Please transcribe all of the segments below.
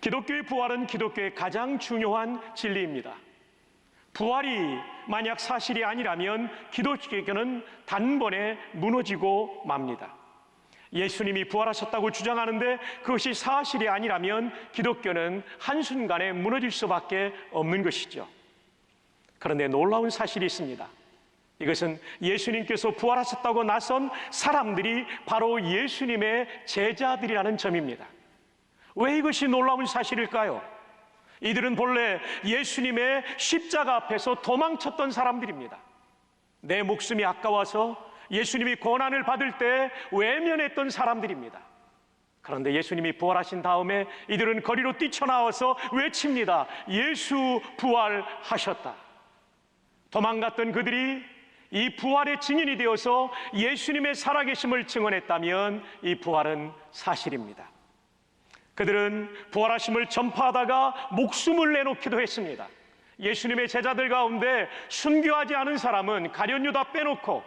기독교의 부활은 기독교의 가장 중요한 진리입니다. 부활이 만약 사실이 아니라면 기독교는 단번에 무너지고 맙니다. 예수님이 부활하셨다고 주장하는데 그것이 사실이 아니라면 기독교는 한순간에 무너질 수밖에 없는 것이죠. 그런데 놀라운 사실이 있습니다. 이것은 예수님께서 부활하셨다고 나선 사람들이 바로 예수님의 제자들이라는 점입니다. 왜 이것이 놀라운 사실일까요? 이들은 본래 예수님의 십자가 앞에서 도망쳤던 사람들입니다. 내 목숨이 아까워서 예수님이 고난을 받을 때 외면했던 사람들입니다. 그런데 예수님이 부활하신 다음에 이들은 거리로 뛰쳐나와서 외칩니다. 예수 부활하셨다. 도망갔던 그들이 이 부활의 증인이 되어서 예수님의 살아계심을 증언했다면 이 부활은 사실입니다. 그들은 부활하심을 전파하다가 목숨을 내놓기도 했습니다. 예수님의 제자들 가운데 순교하지 않은 사람은 가룟 유다 빼놓고,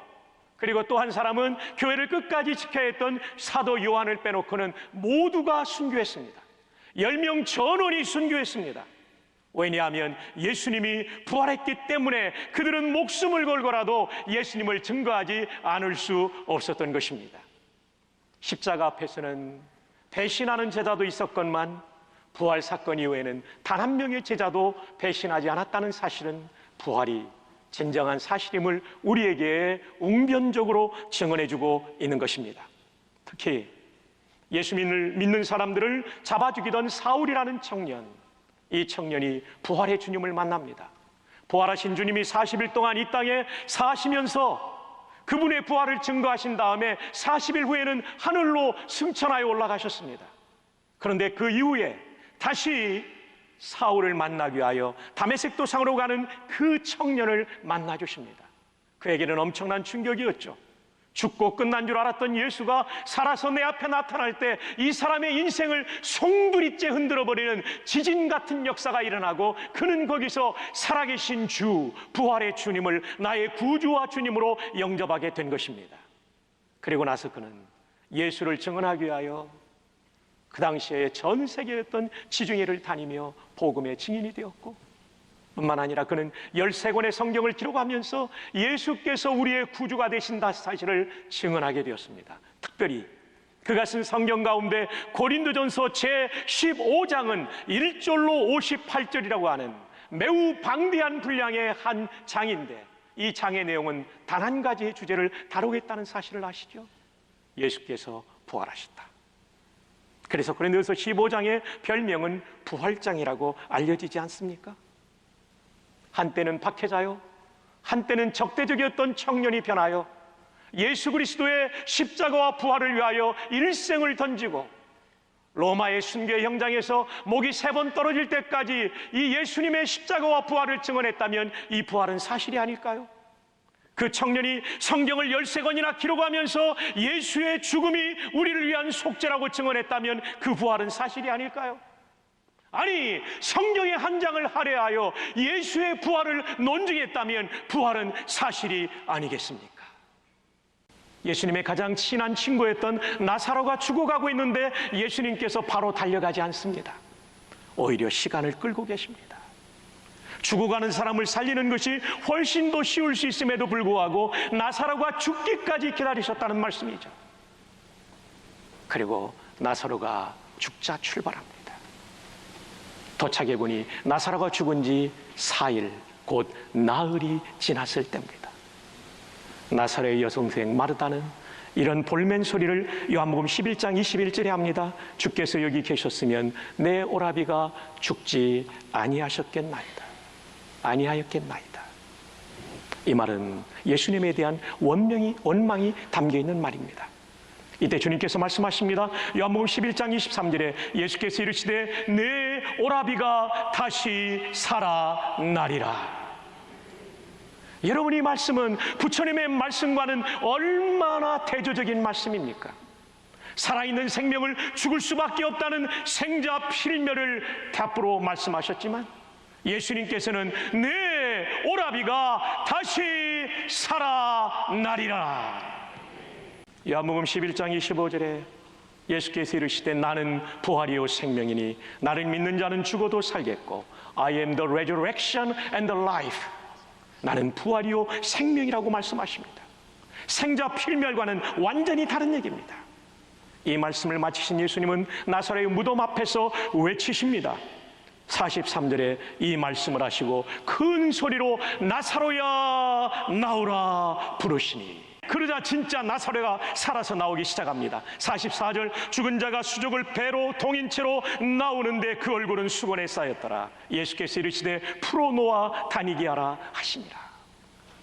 그리고 또 한 사람은 교회를 끝까지 지켜야 했던 사도 요한을 빼놓고는 모두가 순교했습니다. 10명 전원이 순교했습니다. 왜냐하면 예수님이 부활했기 때문에 그들은 목숨을 걸고라도 예수님을 증거하지 않을 수 없었던 것입니다. 십자가 앞에서는 배신하는 제자도 있었건만 부활 사건 이후에는 단 한 명의 제자도 배신하지 않았다는 사실은 부활이 진정한 사실임을 우리에게 웅변적으로 증언해주고 있는 것입니다. 특히 예수님을 믿는 사람들을 잡아 죽이던 사울이라는 청년, 이 청년이 부활의 주님을 만납니다. 부활하신 주님이 40일 동안 이 땅에 사시면서 그분의 부활을 증거하신 다음에 40일 후에는 하늘로 승천하여 올라가셨습니다. 그런데 그 이후에 다시 사울을 만나기 위하여 다메섹 도상으로 가는 그 청년을 만나 주십니다. 그에게는 엄청난 충격이었죠. 죽고 끝난 줄 알았던 예수가 살아서 내 앞에 나타날 때 이 사람의 인생을 송두리째 흔들어버리는 지진 같은 역사가 일어나고 그는 거기서 살아계신 주, 부활의 주님을 나의 구주와 주님으로 영접하게 된 것입니다. 그리고 나서 그는 예수를 증언하기 위하여 그 당시에 전 세계에 있던 지중해를 다니며 복음의 증인이 되었고, 뿐만 아니라 그는 13권의 성경을 기록하면서 예수께서 우리의 구주가 되신다 사실을 증언하게 되었습니다. 특별히 그가 쓴 성경 가운데 고린도전서 제15장은 1절로 58절이라고 하는 매우 방대한 분량의 한 장인데, 이 장의 내용은 단 한 가지의 주제를 다루겠다는 사실을 아시죠? 예수께서 부활하셨다. 그래서 고린도전서 15장의 별명은 부활장이라고 알려지지 않습니까? 한때는 박해자요, 한때는 적대적이었던 청년이 변하여 예수 그리스도의 십자가와 부활을 위하여 일생을 던지고 로마의 순교의 현장에서 목이 3번 떨어질 때까지 이 예수님의 십자가와 부활을 증언했다면 이 부활은 사실이 아닐까요? 그 청년이 성경을 13권이나 기록하면서 예수의 죽음이 우리를 위한 속죄라고 증언했다면 그 부활은 사실이 아닐까요? 아니, 성경의 한 장을 할애하여 예수의 부활을 논증했다면 부활은 사실이 아니겠습니까? 예수님의 가장 친한 친구였던 나사로가 죽어가고 있는데 예수님께서 바로 달려가지 않습니다. 오히려 시간을 끌고 계십니다. 죽어가는 사람을 살리는 것이 훨씬 더 쉬울 수 있음에도 불구하고 나사로가 죽기까지 기다리셨다는 말씀이죠. 그리고 나사로가 죽자 출발합니다. 도착해 보니 나사로가 죽은 지 4일, 곧 나흘이 지났을 때입니다. 나사로의 여동생 마르다는 이런 볼멘 소리를 요한복음 11장 21절에 합니다. 주께서 여기 계셨으면 내 오라비가 죽지 아니하였겠나이다. 이 말은 예수님에 대한 원망이 담겨있는 말입니다. 이때 주님께서 말씀하십니다. 요한복음 11장 23절에 예수께서 이르시되 내 오라비가 다시 살아나리라. 여러분, 이 말씀은 부처님의 말씀과는 얼마나 대조적인 말씀입니까? 살아있는 생명을 죽을 수밖에 없다는 생자 필멸을 답으로 말씀하셨지만 예수님께서는 내 오라비가 다시 살아나리라. 요한복음 11장 25절에 예수께서 이르시되 나는 부활이요 생명이니 나를 믿는 자는 죽어도 살겠고 I am the resurrection and the life. 나는 부활이요 생명이라고 말씀하십니다. 생자 필멸과는 완전히 다른 얘기입니다. 이 말씀을 마치신 예수님은 나사렛의 무덤 앞에서 외치십니다. 43절에 이 말씀을 하시고 큰 소리로 나사로야 나오라 부르시니, 그러자 진짜 나사로가 살아서 나오기 시작합니다. 44절, 죽은 자가 수족을 배로 동인 채로 나오는데 그 얼굴은 수건에 쌓였더라. 예수께서 이르시되 풀어놓아 다니게 하라 하시니라.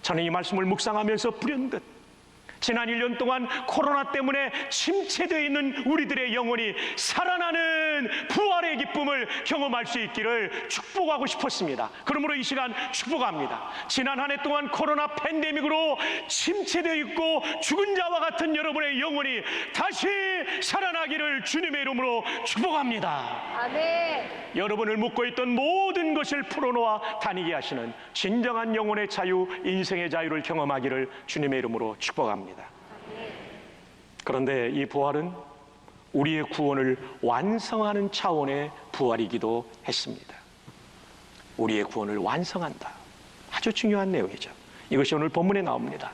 저는 이 말씀을 묵상하면서 불현듯 지난 1년 동안 코로나 때문에 침체되어 있는 우리들의 영혼이 살아나는 부활의 기쁨을 경험할 수 있기를 축복하고 싶었습니다. 그러므로 이 시간 축복합니다. 지난 한 해 동안 코로나 팬데믹으로 침체되어 있고 죽은 자와 같은 여러분의 영혼이 다시 살아나기를 주님의 이름으로 축복합니다. 아멘. 여러분을 묶고 있던 모든 것을 풀어놓아 다니게 하시는 진정한 영혼의 자유, 인생의 자유를 경험하기를 주님의 이름으로 축복합니다. 그런데 이 부활은 우리의 구원을 완성하는 차원의 부활이기도 했습니다. 우리의 구원을 완성한다. 아주 중요한 내용이죠. 이것이 오늘 본문에 나옵니다.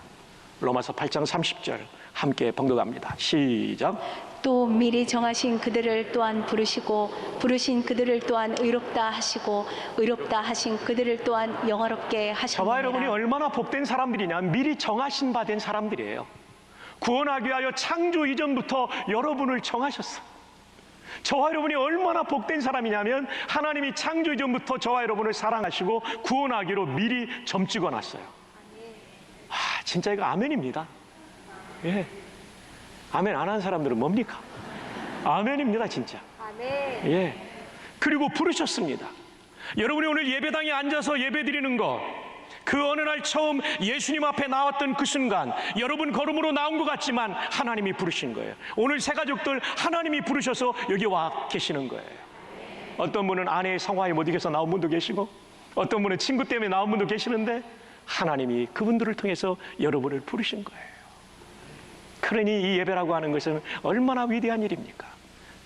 로마서 8장 30절 함께 봉독합니다. 시작. 또 미리 정하신 그들을 또한 부르시고 부르신 그들을 또한 의롭다 하시고 의롭다 하신 그들을 또한 영화롭게 하셨느니라. 저와 여러분이 얼마나 복된 사람들이냐. 미리 정하신 바 된 사람들이에요. 구원하기 위하여 창조 이전부터 여러분을 정하셨어. 저와 여러분이 얼마나 복된 사람이냐면 하나님이 창조 이전부터 저와 여러분을 사랑하시고 구원하기로 미리 점 찍어놨어요. 진짜 이거 아멘입니다. 예. 아멘 안 한 사람들은 뭡니까? 아멘입니다, 진짜. 아멘. 예. 그리고 부르셨습니다. 여러분이 오늘 예배당에 앉아서 예배 드리는 거, 그 어느 날 처음 예수님 앞에 나왔던 그 순간 여러분 걸음으로 나온 것 같지만 하나님이 부르신 거예요. 오늘 새 가족들 하나님이 부르셔서 여기 와 계시는 거예요. 어떤 분은 아내의 성화에 못 이겨서 나온 분도 계시고 어떤 분은 친구 때문에 나온 분도 계시는데 하나님이 그분들을 통해서 여러분을 부르신 거예요. 그러니 이 예배라고 하는 것은 얼마나 위대한 일입니까?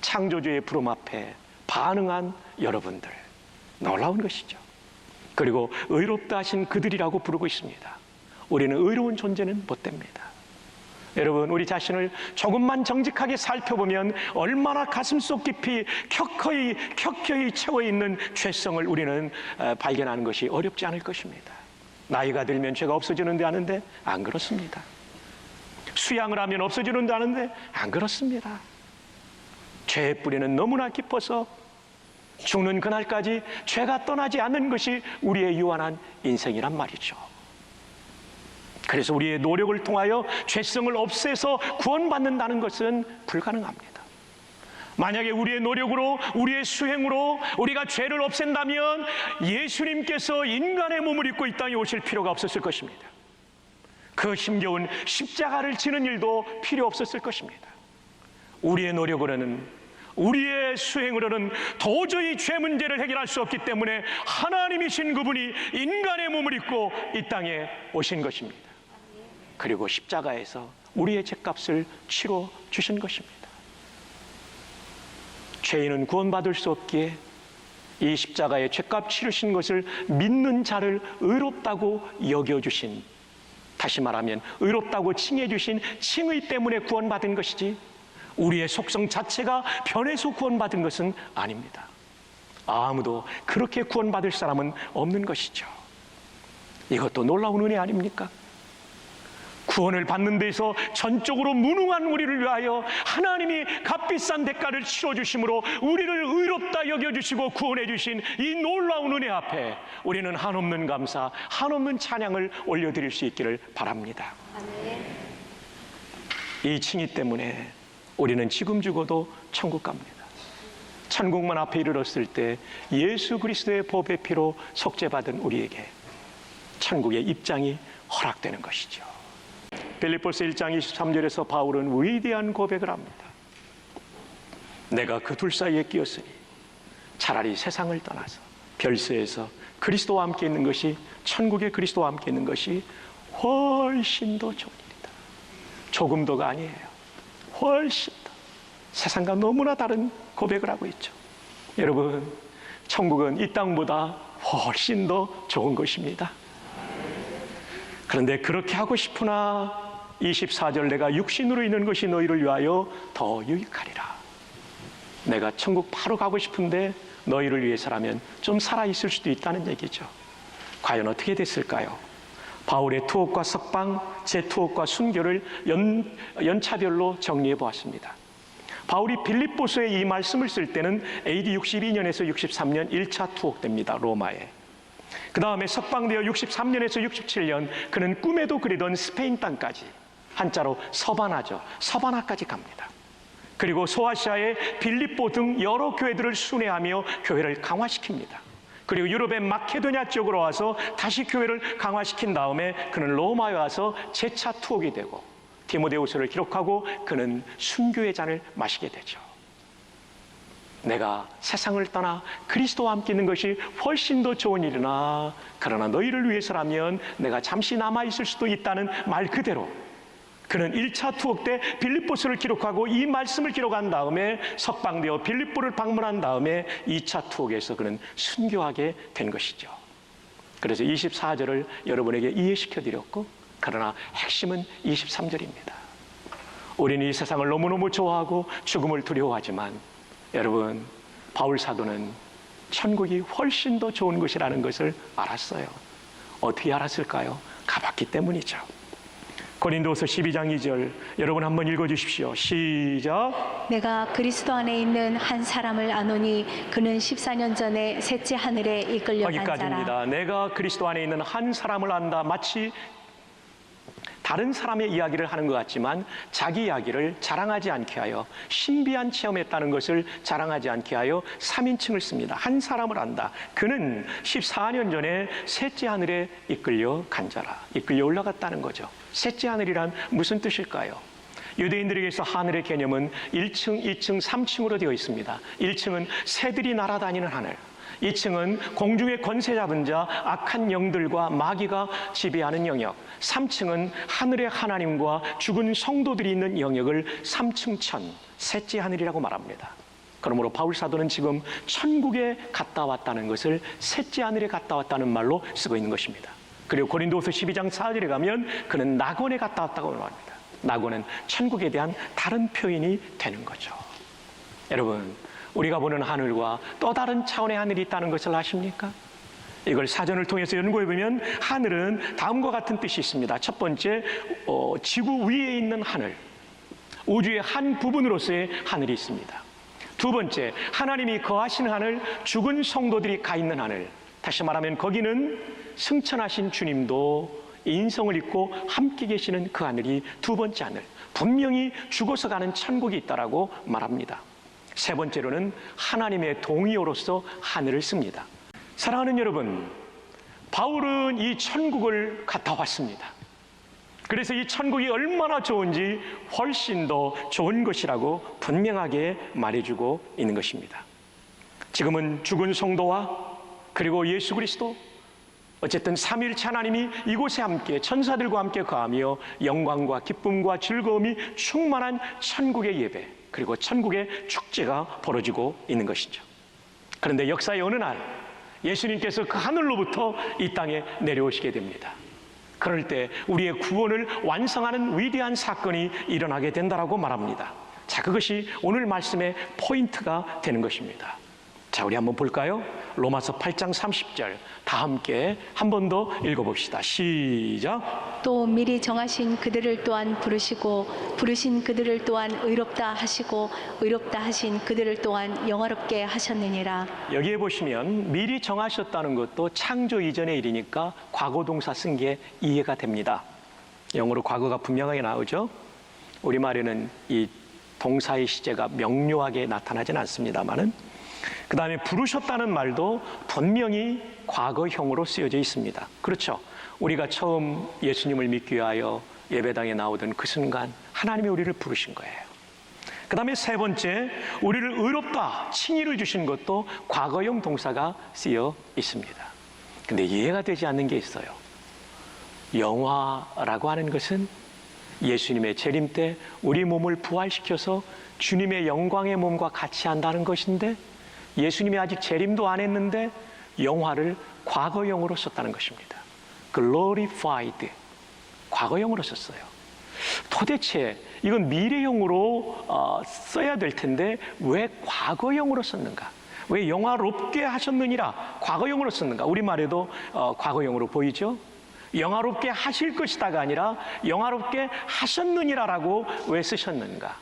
창조주의 부름 앞에 반응한 여러분들, 놀라운 것이죠. 그리고 의롭다 하신 그들이라고 부르고 있습니다. 우리는 의로운 존재는 못 됩니다. 여러분, 우리 자신을 조금만 정직하게 살펴보면 얼마나 가슴속 깊이 켜켜이 채워있는 죄성을 우리는 발견하는 것이 어렵지 않을 것입니다. 나이가 들면 죄가 없어지는데 아는데 안 그렇습니다. 수양을 하면 없어지는데 아는데 안 그렇습니다. 죄의 뿌리는 너무나 깊어서 죽는 그날까지 죄가 떠나지 않는 것이 우리의 유한한 인생이란 말이죠. 그래서 우리의 노력을 통하여 죄성을 없애서 구원받는다는 것은 불가능합니다. 만약에 우리의 노력으로, 우리의 수행으로 우리가 죄를 없앤다면 예수님께서 인간의 몸을 입고 이 땅에 오실 필요가 없었을 것입니다. 그 힘겨운 십자가를 지는 일도 필요 없었을 것입니다. 우리의 노력으로는, 우리의 수행으로는 도저히 죄 문제를 해결할 수 없기 때문에 하나님이신 그분이 인간의 몸을 입고 이 땅에 오신 것입니다. 그리고 십자가에서 우리의 죄값을 치러 주신 것입니다. 죄인은 구원받을 수 없기에 이 십자가의 죄값 치르신 것을 믿는 자를 의롭다고 여겨주신, 다시 말하면 의롭다고 칭해주신 칭의 때문에 구원받은 것이지 우리의 속성 자체가 변해서 구원받은 것은 아닙니다. 아무도 그렇게 구원받을 사람은 없는 것이죠. 이것도 놀라운 은혜 아닙니까? 구원을 받는 데서 전적으로 무능한 우리를 위하여 하나님이 값비싼 대가를 치러주심으로 우리를 의롭다 여겨주시고 구원해 주신 이 놀라운 은혜 앞에 우리는 한없는 감사, 한없는 찬양을 올려드릴 수 있기를 바랍니다. 아멘. 이 칭의 때문에 우리는 지금 죽어도 천국 갑니다. 천국문 앞에 이르렀을 때 예수 그리스도의 보배 피로 속죄받은 우리에게 천국의 입장이 허락되는 것이죠. 빌립보서 1장 23절에서 바울은 위대한 고백을 합니다. 내가 그 둘 사이에 끼었으니 차라리 세상을 떠나서 별세에서 그리스도와 함께 있는 것이, 천국의 그리스도와 함께 있는 것이 훨씬 더 좋은 일이다. 조금 더가 아니에요. 훨씬 더. 세상과 너무나 다른 고백을 하고 있죠. 여러분, 천국은 이 땅보다 훨씬 더 좋은 것입니다. 그런데 그렇게 하고 싶으나 24절 내가 육신으로 있는 것이 너희를 위하여 더 유익하리라. 내가 천국 바로 가고 싶은데 너희를 위해서라면 좀 살아있을 수도 있다는 얘기죠. 과연 어떻게 됐을까요? 바울의 투옥과 석방, 재투옥과 순교를 연차별로 정리해 보았습니다. 바울이 빌립보서에 이 말씀을 쓸 때는 AD 62년에서 63년 1차 투옥됩니다. 로마에. 그 다음에 석방되어 63년에서 67년 그는 꿈에도 그리던 스페인 땅까지, 한자로 서바나죠. 서바나까지 갑니다. 그리고 소아시아의 빌립보 등 여러 교회들을 순회하며 교회를 강화시킵니다. 그리고 유럽의 마케도냐 쪽으로 와서 다시 교회를 강화시킨 다음에 그는 로마에 와서 재차 투옥이 되고 디모데후서를 기록하고 그는 순교의 잔을 마시게 되죠. 내가 세상을 떠나 그리스도와 함께 있는 것이 훨씬 더 좋은 일이나 그러나 너희를 위해서라면 내가 잠시 남아있을 수도 있다는 말 그대로 그는 1차 투옥 때 빌립보서를 기록하고 이 말씀을 기록한 다음에 석방되어 빌립보를 방문한 다음에 2차 투옥에서 그는 순교하게 된 것이죠. 그래서 24절을 여러분에게 이해시켜 드렸고, 그러나 핵심은 23절입니다. 우리는 이 세상을 너무너무 좋아하고 죽음을 두려워하지만 여러분, 바울 사도는 천국이 훨씬 더 좋은 것이라는 것을 알았어요. 어떻게 알았을까요? 가봤기 때문이죠. 고린도서 12장 2절 여러분 한번 읽어주십시오. 시작. 내가 그리스도 안에 있는 한 사람을 아노니 그는 14년 전에 셋째 하늘에 이끌려 간 자라. 거기까지입니다. 내가 그리스도 안에 있는 한 사람을 안다. 마치 다른 사람의 이야기를 하는 것 같지만 자기 이야기를 자랑하지 않게 하여, 신비한 체험했다는 것을 자랑하지 않게 하여 3인칭을 씁니다. 한 사람을 안다. 그는 14년 전에 셋째 하늘에 이끌려 간 자라. 이끌려 올라갔다는 거죠. 셋째 하늘이란 무슨 뜻일까요? 유대인들에게서 하늘의 개념은 1층, 2층, 3층으로 되어 있습니다. 1층은 새들이 날아다니는 하늘, 2층은 공중의 권세 잡은 자, 악한 영들과 마귀가 지배하는 영역, 3층은 하늘의 하나님과 죽은 성도들이 있는 영역을 3층 천, 셋째 하늘이라고 말합니다. 그러므로 바울 사도는 지금 천국에 갔다 왔다는 것을 셋째 하늘에 갔다 왔다는 말로 쓰고 있는 것입니다. 그리고 고린도서 12장 4절에 가면 그는 낙원에 갔다 왔다고 말합니다. 낙원은 천국에 대한 다른 표현이 되는 거죠. 여러분, 우리가 보는 하늘과 또 다른 차원의 하늘이 있다는 것을 아십니까? 이걸 사전을 통해서 연구해보면 하늘은 다음과 같은 뜻이 있습니다. 첫 번째, 지구 위에 있는 하늘, 우주의 한 부분으로서의 하늘이 있습니다. 두 번째, 하나님이 거하시는 하늘, 죽은 성도들이 가 있는 하늘. 다시 말하면 거기는 승천하신 주님도 인성을 입고 함께 계시는 그 하늘이 두 번째 하늘, 분명히 죽어서 가는 천국이 있다라고 말합니다. 세 번째로는 하나님의 동의어로서 하늘을 씁니다. 사랑하는 여러분, 바울은 이 천국을 갔다 왔습니다. 그래서 이 천국이 얼마나 좋은지 훨씬 더 좋은 것이라고 분명하게 말해주고 있는 것입니다. 지금은 죽은 성도와 그리고 예수 그리스도, 어쨌든 삼위일체 하나님이 이곳에 함께 천사들과 함께 거하며 영광과 기쁨과 즐거움이 충만한 천국의 예배, 그리고 천국의 축제가 벌어지고 있는 것이죠. 그런데 역사의 어느 날 예수님께서 그 하늘로부터 이 땅에 내려오시게 됩니다. 그럴 때 우리의 구원을 완성하는 위대한 사건이 일어나게 된다라고 말합니다. 자, 그것이 오늘 말씀의 포인트가 되는 것입니다. 자, 우리 한번 볼까요? 로마서 8장 30절 다 함께 한 번 더 읽어봅시다. 시작. 또 미리 정하신 그들을 또한 부르시고 부르신 그들을 또한 의롭다 하시고 의롭다 하신 그들을 또한 영화롭게 하셨느니라. 여기에 보시면 미리 정하셨다는 것도 창조 이전의 일이니까 과거 동사 쓴 게 이해가 됩니다. 영어로 과거가 분명하게 나오죠. 우리말에는 이 동사의 시제가 명료하게 나타나진 않습니다만은, 그 다음에 부르셨다는 말도 분명히 과거형으로 쓰여져 있습니다. 그렇죠. 우리가 처음 예수님을 믿기 위하여 예배당에 나오던 그 순간 하나님이 우리를 부르신 거예요. 그 다음에 세 번째, 우리를 의롭다, 칭의를 주신 것도 과거형 동사가 쓰여 있습니다. 근데 이해가 되지 않는 게 있어요. 영화라고 하는 것은 예수님의 재림 때 우리 몸을 부활시켜서 주님의 영광의 몸과 같이 한다는 것인데 예수님이 아직 재림도 안 했는데 영화를 과거형으로 썼다는 것입니다. glorified, 과거형으로 썼어요. 도대체 이건 미래형으로 써야 될 텐데 왜 과거형으로 썼는가? 왜 영화롭게 하셨느니라 과거형으로 썼는가? 우리말에도 과거형으로 보이죠? 영화롭게 하실 것이다가 아니라 영화롭게 하셨느니라라고 왜 쓰셨는가?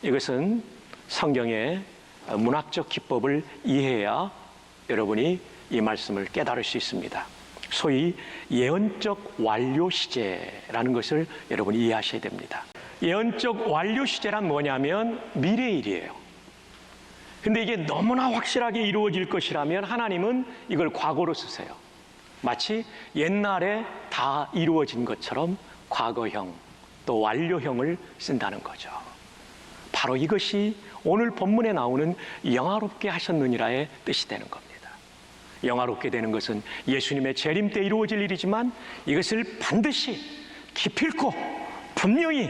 이것은 성경의 문학적 기법을 이해해야 여러분이 이 말씀을 깨달을 수 있습니다. 소위 예언적 완료 시제라는 것을 여러분이 이해하셔야 됩니다. 예언적 완료 시제란 뭐냐면 미래일이에요. 근데 이게 너무나 확실하게 이루어질 것이라면 하나님은 이걸 과거로 쓰세요. 마치 옛날에 다 이루어진 것처럼 과거형 또 완료형을 쓴다는 거죠. 바로 이것이 오늘 본문에 나오는 영화롭게 하셨느니라의 뜻이 되는 겁니다. 영화롭게 되는 것은 예수님의 재림 때 이루어질 일이지만 이것을 반드시 기필코 분명히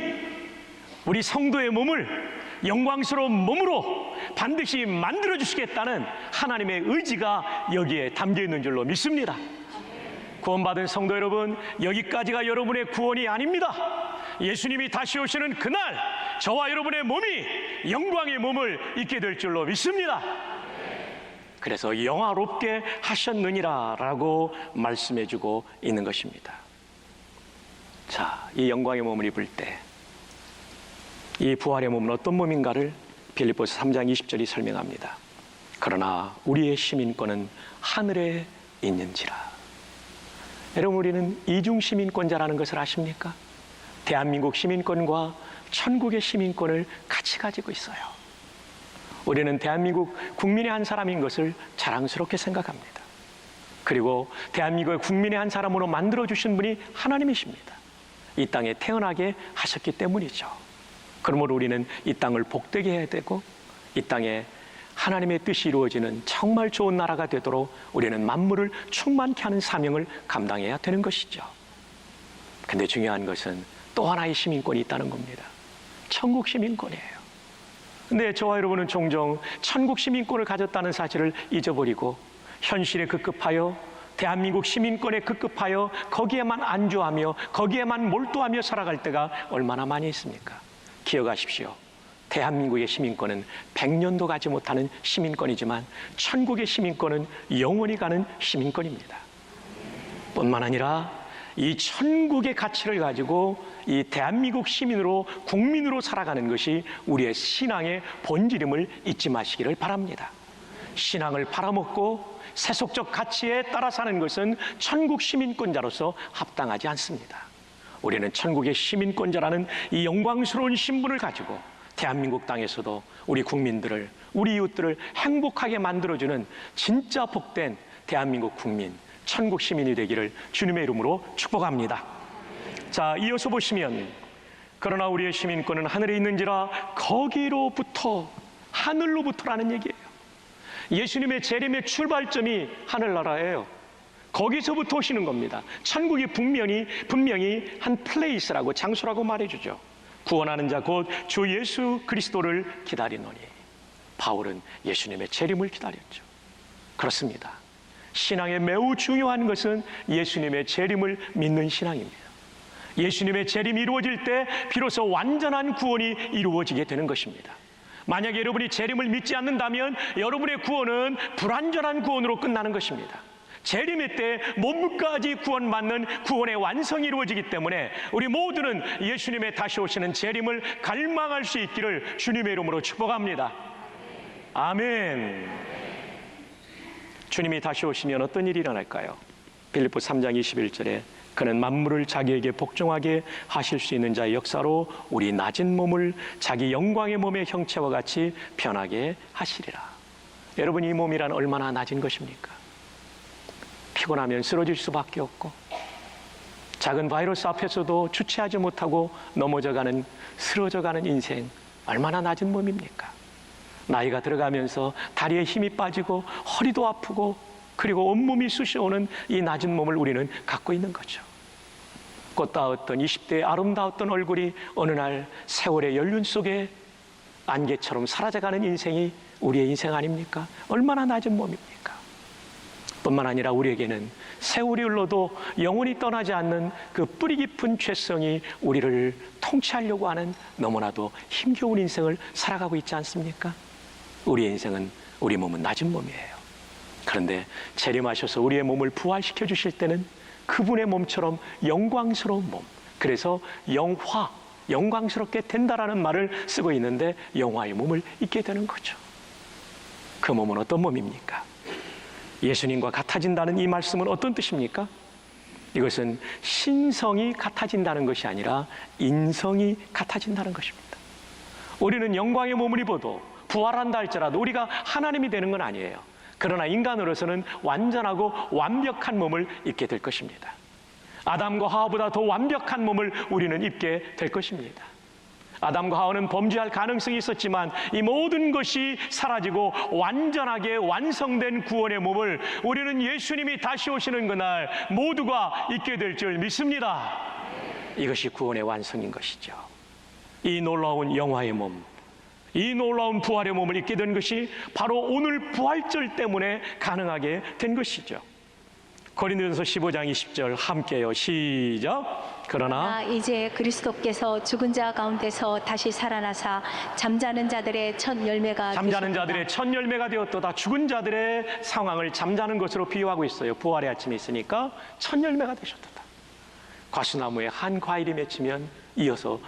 우리 성도의 몸을 영광스러운 몸으로 반드시 만들어 주시겠다는 하나님의 의지가 여기에 담겨 있는 줄로 믿습니다. 구원받은 성도 여러분, 여기까지가 여러분의 구원이 아닙니다. 예수님이 다시 오시는 그날 저와 여러분의 몸이 영광의 몸을 입게 될 줄로 믿습니다. 그래서 영화롭게 하셨느니라 라고 말씀해주고 있는 것입니다. 자, 이 영광의 몸을 입을 때 이 부활의 몸은 어떤 몸인가를 빌립보서 3장 20절이 설명합니다. 그러나 우리의 시민권은 하늘에 있는지라. 여러분, 우리는 이중 시민권자라는 것을 아십니까? 대한민국 시민권과 천국의 시민권을 같이 가지고 있어요. 우리는 대한민국 국민의 한 사람인 것을 자랑스럽게 생각합니다. 그리고 대한민국의 국민의 한 사람으로 만들어주신 분이 하나님이십니다. 이 땅에 태어나게 하셨기 때문이죠. 그러므로 우리는 이 땅을 복되게 해야 되고 이 땅에 하나님의 뜻이 이루어지는 정말 좋은 나라가 되도록 우리는 만물을 충만케 하는 사명을 감당해야 되는 것이죠. 근데 중요한 것은 또 하나의 시민권이 있다는 겁니다. 천국 시민권이에요. 근데 저와 여러분은 종종 천국 시민권을 가졌다는 사실을 잊어버리고 현실에 급급하여 대한민국 시민권에 급급하여 거기에만 안주하며 거기에만 몰두하며 살아갈 때가 얼마나 많이 있습니까? 기억하십시오. 대한민국의 시민권은 100년도 가지 못하는 시민권이지만 천국의 시민권은 영원히 가는 시민권입니다. 뿐만 아니라 이 천국의 가치를 가지고 이 대한민국 시민으로 국민으로 살아가는 것이 우리의 신앙의 본질임을 잊지 마시기를 바랍니다. 신앙을 팔아먹고 세속적 가치에 따라 사는 것은 천국 시민권자로서 합당하지 않습니다. 우리는 천국의 시민권자라는 이 영광스러운 신분을 가지고 대한민국 땅에서도 우리 국민들을, 우리 이웃들을 행복하게 만들어주는 진짜 복된 대한민국 국민, 천국 시민이 되기를 주님의 이름으로 축복합니다. 자, 이어서 보시면 그러나 우리의 시민권은 하늘에 있는지라 거기로부터, 하늘로부터라는 얘기예요. 예수님의 재림의 출발점이 하늘나라예요. 거기서부터 오시는 겁니다. 천국이 분명히 한 플레이스라고, 장소라고 말해주죠. 구원하는 자 곧 주 예수 그리스도를 기다리노니. 바울은 예수님의 재림을 기다렸죠. 그렇습니다. 신앙에 매우 중요한 것은 예수님의 재림을 믿는 신앙입니다. 예수님의 재림이 이루어질 때 비로소 완전한 구원이 이루어지게 되는 것입니다. 만약에 여러분이 재림을 믿지 않는다면 여러분의 구원은 불완전한 구원으로 끝나는 것입니다. 재림의 때 몸까지 구원받는 구원의 완성이 이루어지기 때문에 우리 모두는 예수님의 다시 오시는 재림을 갈망할 수 있기를 주님의 이름으로 축복합니다. 아멘. 주님이 다시 오시면 어떤 일이 일어날까요? 빌립보 3장 21절에 그는 만물을 자기에게 복종하게 하실 수 있는 자의 역사로 우리 낮은 몸을 자기 영광의 몸의 형체와 같이 변하게 하시리라. 여러분, 이 몸이란 얼마나 낮은 것입니까? 피곤하면 쓰러질 수밖에 없고 작은 바이러스 앞에서도 주체하지 못하고 넘어져가는, 쓰러져가는 인생, 얼마나 낮은 몸입니까? 나이가 들어가면서 다리에 힘이 빠지고 허리도 아프고 그리고 온몸이 쑤시오는 이 낮은 몸을 우리는 갖고 있는 거죠. 꽃다웠던 20대의 아름다웠던 얼굴이 어느 날 세월의 연륜 속에 안개처럼 사라져가는 인생이 우리의 인생 아닙니까? 얼마나 낮은 몸입니까? 뿐만 아니라 우리에게는 세월이 흘러도 영원히 떠나지 않는 그 뿌리 깊은 죄성이 우리를 통치하려고 하는 너무나도 힘겨운 인생을 살아가고 있지 않습니까? 우리의 인생은, 우리 몸은 낮은 몸이에요. 그런데 재림하셔서 우리의 몸을 부활시켜 주실 때는 그분의 몸처럼 영광스러운 몸, 그래서 영광스럽게 된다라는 말을 쓰고 있는데 영화의 몸을 입게 되는 거죠. 그 몸은 어떤 몸입니까? 예수님과 같아진다는 이 말씀은 어떤 뜻입니까? 이것은 신성이 같아진다는 것이 아니라 인성이 같아진다는 것입니다. 우리는 영광의 몸을 입어도 부활한다 할지라도 우리가 하나님이 되는 건 아니에요. 그러나 인간으로서는 완전하고 완벽한 몸을 입게 될 것입니다. 아담과 하와보다 더 완벽한 몸을 우리는 입게 될 것입니다. 아담과 하와는 범죄할 가능성이 있었지만 이 모든 것이 사라지고 완전하게 완성된 구원의 몸을 우리는 예수님이 다시 오시는 그날 모두가 입게 될 줄 믿습니다. 이것이 구원의 완성인 것이죠. 이 놀라운 영화의 몸, 이 놀라운 부활의 몸을 입게 된 것이 바로 오늘 부활절 때문에 가능하게 된 것이죠. 고린도전서 15장 20절 함께요. 시작. 그러나 이제 그리스도께서 죽은 자 가운데서 다시 살아나사 잠자는 자들의 첫 열매가 되었도다. 죽은 자들의 상황을 잠자는 것으로 비유하고 있어요. 부활의 아침이 있으니까 첫 열매가 되셨도다. 과수나무에 한 과일이 맺히면 이어서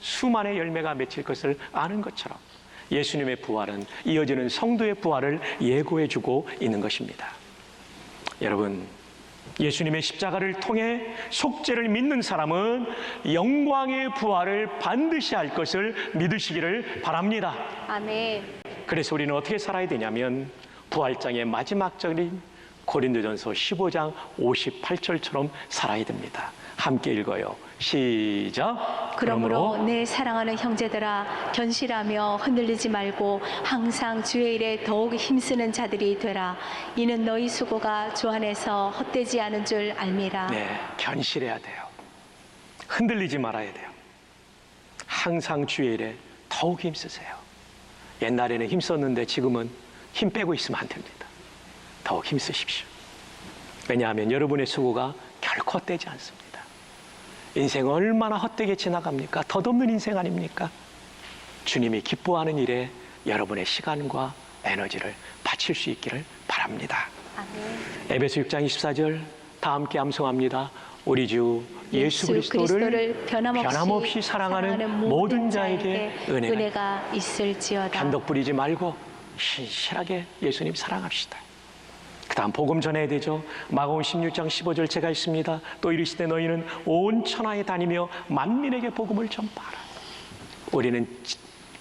수만의 열매가 맺힐 것을 아는 것처럼 예수님의 부활은 이어지는 성도의 부활을 예고해주고 있는 것입니다. 여러분, 예수님의 십자가를 통해 속죄를 믿는 사람은 영광의 부활을 반드시 할 것을 믿으시기를 바랍니다. 아멘. 그래서 우리는 어떻게 살아야 되냐면 부활장의 마지막 절인 고린도전서 15장 58절처럼 살아야 됩니다. 함께 읽어요. 시작. 그러므로 내 사랑하는 형제들아, 견실하며 흔들리지 말고 항상 주의 일에 더욱 힘쓰는 자들이 되라. 이는 너희 수고가 주 안에서 헛되지 않은 줄 알미라. 네, 견실해야 돼요. 흔들리지 말아야 돼요. 항상 주의 일에 더욱 힘쓰세요. 옛날에는 힘썼는데 지금은 힘 빼고 있으면 안 됩니다. 더욱 힘쓰십시오. 왜냐하면 여러분의 수고가 결코 헛되지 않습니다. 인생 얼마나 헛되게 지나갑니까? 덧없는 인생 아닙니까? 주님이 기뻐하는 일에 여러분의 시간과 에너지를 바칠 수 있기를 바랍니다. 아멘. 에베소 6장 24절 다 함께 암송합니다. 우리 주 예수 그리스도를 변함없이 사랑하는 모든 자에게 은혜가 있을지어다. 변덕 부리지 말고 신실하게 예수님 사랑합시다. 그 다음 복음 전해야 되죠. 마가복음 16장 15절 제가 있습니다. 또 이르시되 너희는 온 천하에 다니며 만민에게 복음을 전파하라. 우리는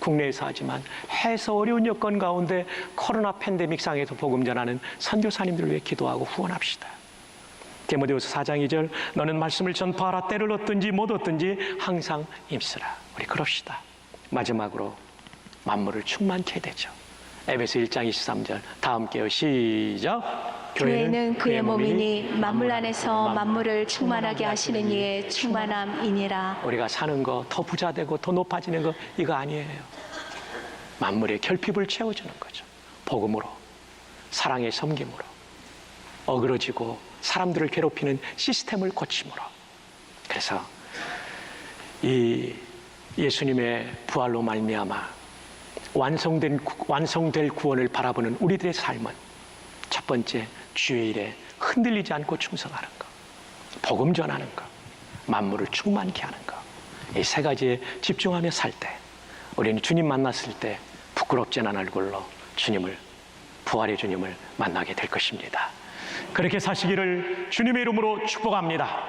국내에서 하지만 해서 어려운 여건 가운데 코로나 팬데믹 상에서 복음 전하는 선교사님들을 위해 기도하고 후원합시다. 디모데후서 4장 2절 너는 말씀을 전파하라. 때를 얻든지 못 얻든지 항상 힘쓰라. 우리 그럽시다. 마지막으로 만물을 충만케 해야 되죠. 에베소 1장 23절 다 함께요. 시작. 교회는 그의 몸이니 만물 안에서 만물을 충만하게 하시는 이의 충만함이니라. 우리가 사는 거 더 부자 되고 더 높아지는 거 이거 아니에요. 만물의 결핍을 채워주는 거죠. 복음으로, 사랑의 섬김으로, 어그러지고 사람들을 괴롭히는 시스템을 고침으로. 그래서 이 예수님의 부활로 말미암아 완성될 구원을 바라보는 우리들의 삶은 첫 번째, 주의 일에 흔들리지 않고 충성하는 것, 복음 전하는 것, 만물을 충만케 하는 것, 이 세 가지에 집중하며 살 때 우리는 주님 만났을 때 부끄럽지 않은 얼굴로 부활의 주님을 만나게 될 것입니다. 그렇게 사시기를 주님의 이름으로 축복합니다.